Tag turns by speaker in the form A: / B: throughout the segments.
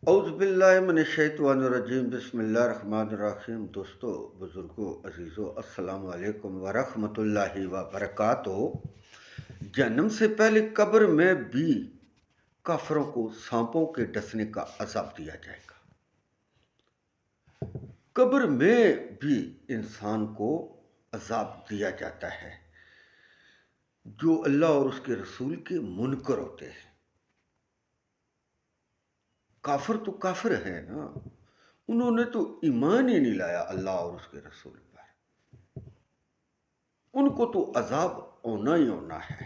A: اعوذ باللہ من الشیطان الرجیم بسم اللہ الرحمن الرحیم۔ دوستو، بزرگوں، عزیزوں، السلام علیکم ورحمۃ اللہ وبرکاتہ۔ جنم سے پہلے قبر میں بھی کافروں کو سانپوں کے ڈسنے کا عذاب دیا جائے گا۔ قبر میں بھی انسان کو عذاب دیا جاتا ہے جو اللہ اور اس کے رسول کے منکر ہوتے ہیں۔ کافر تو کافر ہے نا، انہوں نے تو ایمان ہی نہیں لایا اللہ اور اس کے رسول پر، ان کو تو عذاب ہونا ہی ہونا ہے۔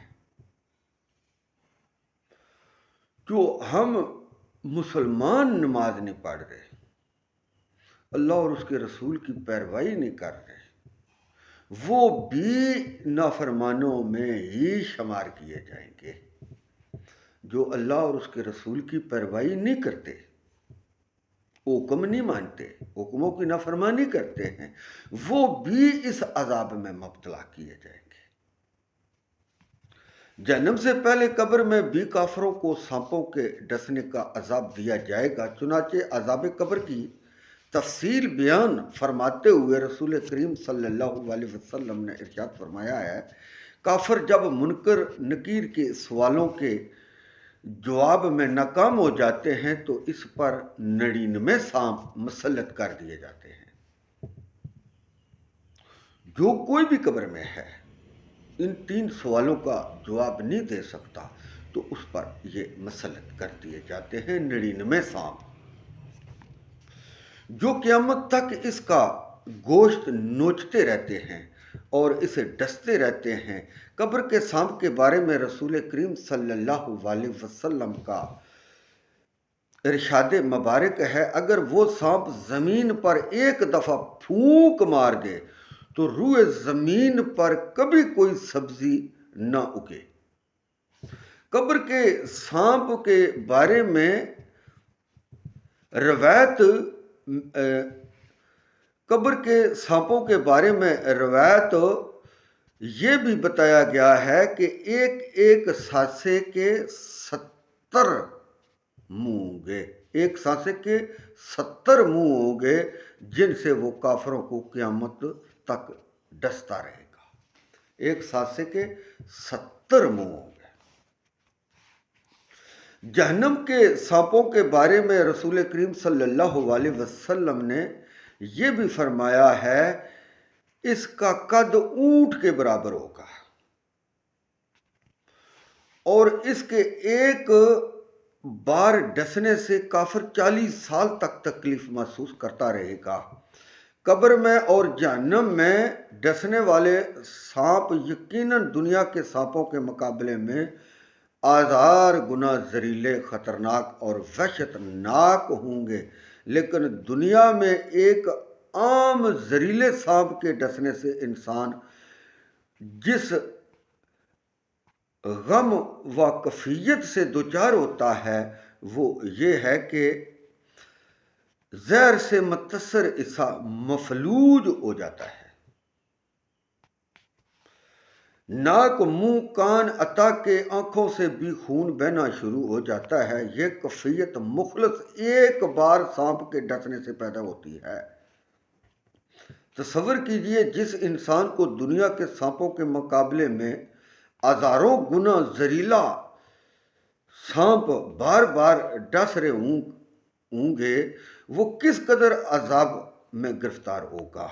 A: جو ہم مسلمان نماز نہیں پڑھ رہے، اللہ اور اس کے رسول کی پیروی نہیں کر رہے، وہ بھی نافرمانوں میں ہی شمار کیے جائیں گے۔ جو اللہ اور اس کے رسول کی پیروی نہیں کرتے، حکم نہیں مانتے، حکموں کی نافرمانی کرتے ہیں، وہ بھی اس عذاب میں مبتلا کیے جائیں گے۔ جنم سے پہلے قبر میں بھی کافروں کو سانپوں کے ڈسنے کا عذاب دیا جائے گا۔ چنانچہ عذاب قبر کی تفصیل بیان فرماتے ہوئے رسول کریم صلی اللہ علیہ وسلم نے ارشاد فرمایا ہے، کافر جب منکر نکیر کے سوالوں کے جواب میں ناکام ہو جاتے ہیں تو اس پر 99 سانپ مسلط کر دیے جاتے ہیں۔ جو کوئی بھی قبر میں ہے ان 3 سوالوں کا جواب نہیں دے سکتا تو اس پر یہ مسلط کر دیے جاتے ہیں 99 سانپ، جو قیامت تک اس کا گوشت نوچتے رہتے ہیں اور اسے ڈستے رہتے ہیں۔ قبر کے سانپ کے بارے میں رسول کریم صلی اللہ علیہ وسلم کا ارشاد مبارک ہے، اگر وہ سانپ زمین پر ایک دفعہ پھونک مار دے تو روئے زمین پر کبھی کوئی سبزی نہ اگے۔ قبر کے سانپ کے بارے میں روایت قبر کے سانپوں کے بارے میں روایت یہ بھی بتایا گیا ہے کہ ایک ایک سانسے کے 70 منہ ہوں گے، ایک سانسے کے 70 منہ ہوں گے جن سے وہ کافروں کو قیامت تک ڈستا رہے گا۔ ایک سانسے کے 70 منہ ہوں گے۔ جہنم کے سانپوں کے بارے میں رسول کریم صلی اللہ علیہ وسلم نے یہ بھی فرمایا ہے، اس کا قد اونٹ کے برابر ہوگا اور اس کے ایک بار ڈسنے سے کافر 40 سال تک تکلیف محسوس کرتا رہے گا۔ قبر میں اور جہنم میں ڈسنے والے سانپ یقیناً دنیا کے سانپوں کے مقابلے میں 1000 گنا زہریلے، خطرناک اور وحشت ناک ہوں گے، لیکن دنیا میں ایک عام زہریلے سانپ کے ڈسنے سے انسان جس غم و کفیت سے دوچار ہوتا ہے وہ یہ ہے کہ زہر سے متاثر عصا مفلوج ہو جاتا ہے، ناک، منہ، کان، عطا کے آنکھوں سے بھی خون بہنا شروع ہو جاتا ہے۔ یہ کیفیت مخلص ایک بار سانپ کے ڈسنے سے پیدا ہوتی ہے۔ تصور کیجئے جس انسان کو دنیا کے سانپوں کے مقابلے میں ہزاروں گنا زہریلا سانپ بار بار ڈس رہے ہوں گے، وہ کس قدر عذاب میں گرفتار ہوگا۔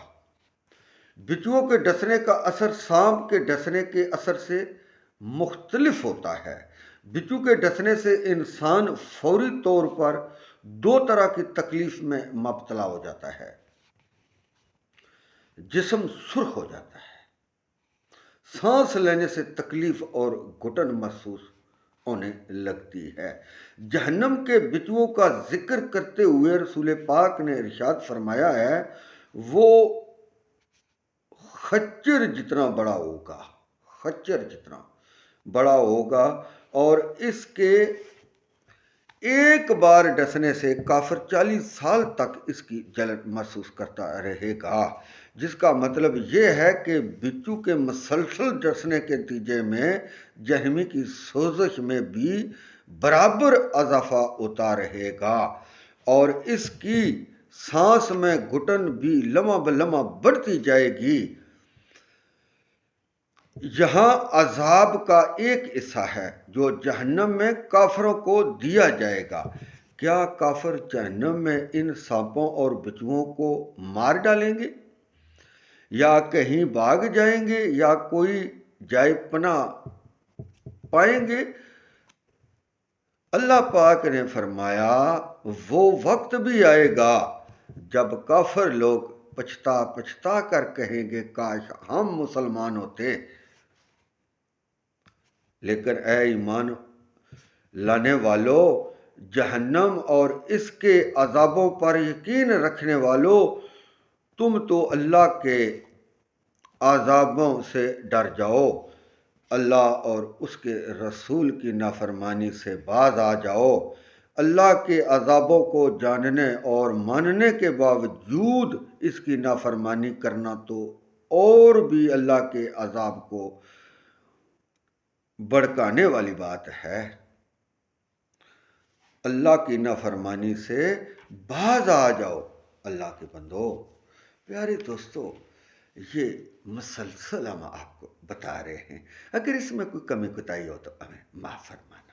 A: بچھوؤں کے ڈسنے کا اثر سانپ کے ڈسنے کے اثر سے مختلف ہوتا ہے۔ بچھو کے ڈسنے سے انسان فوری طور پر 2 طرح کی تکلیف میں مبتلا ہو جاتا ہے۔ جسم سرخ ہو جاتا ہے، سانس لینے سے تکلیف اور گھٹن محسوس ہونے لگتی ہے۔ جہنم کے بچھوؤں کا ذکر کرتے ہوئے رسول پاک نے ارشاد فرمایا ہے، وہ خچر جتنا بڑا ہوگا، خچر جتنا بڑا ہوگا، اور اس کے ایک بار ڈسنے سے کافر 40 سال تک اس کی جلن محسوس کرتا رہے گا، جس کا مطلب یہ ہے کہ بچھو کے مسلسل ڈسنے کے نتیجے میں جہنمی کی سوزش میں بھی برابر اضافہ ہوتا رہے گا اور اس کی سانس میں گھٹن بھی لمحہ بلمحہ بڑھتی جائے گی۔ یہاں عذاب کا ایک حصہ ہے جو جہنم میں کافروں کو دیا جائے گا۔ کیا کافر جہنم میں ان سانپوں اور بچھوؤں کو مار ڈالیں گے، یا کہیں بھاگ جائیں گے، یا کوئی جائے پناہ پائیں گے؟ اللہ پاک نے فرمایا وہ وقت بھی آئے گا جب کافر لوگ پچھتا پچھتا کر کہیں گے کاش ہم مسلمان ہوتے۔ لیکن اے ایمان لانے والو، جہنم اور اس کے عذابوں پر یقین رکھنے والو، تم تو اللہ کے عذابوں سے ڈر جاؤ، اللہ اور اس کے رسول کی نافرمانی سے باز آ جاؤ۔ اللہ کے عذابوں کو جاننے اور ماننے کے باوجود اس کی نافرمانی کرنا تو اور بھی اللہ کے عذاب کو بھڑکانے والی بات ہے۔ اللہ کی نافرمانی سے باز آ جاؤ اللہ کے بندو۔ پیارے دوستو، یہ مسلسل ہم آپ کو بتا رہے ہیں، اگر اس میں کوئی کمی کوتاہی ہو تو ہمیں معاف فرمائیں۔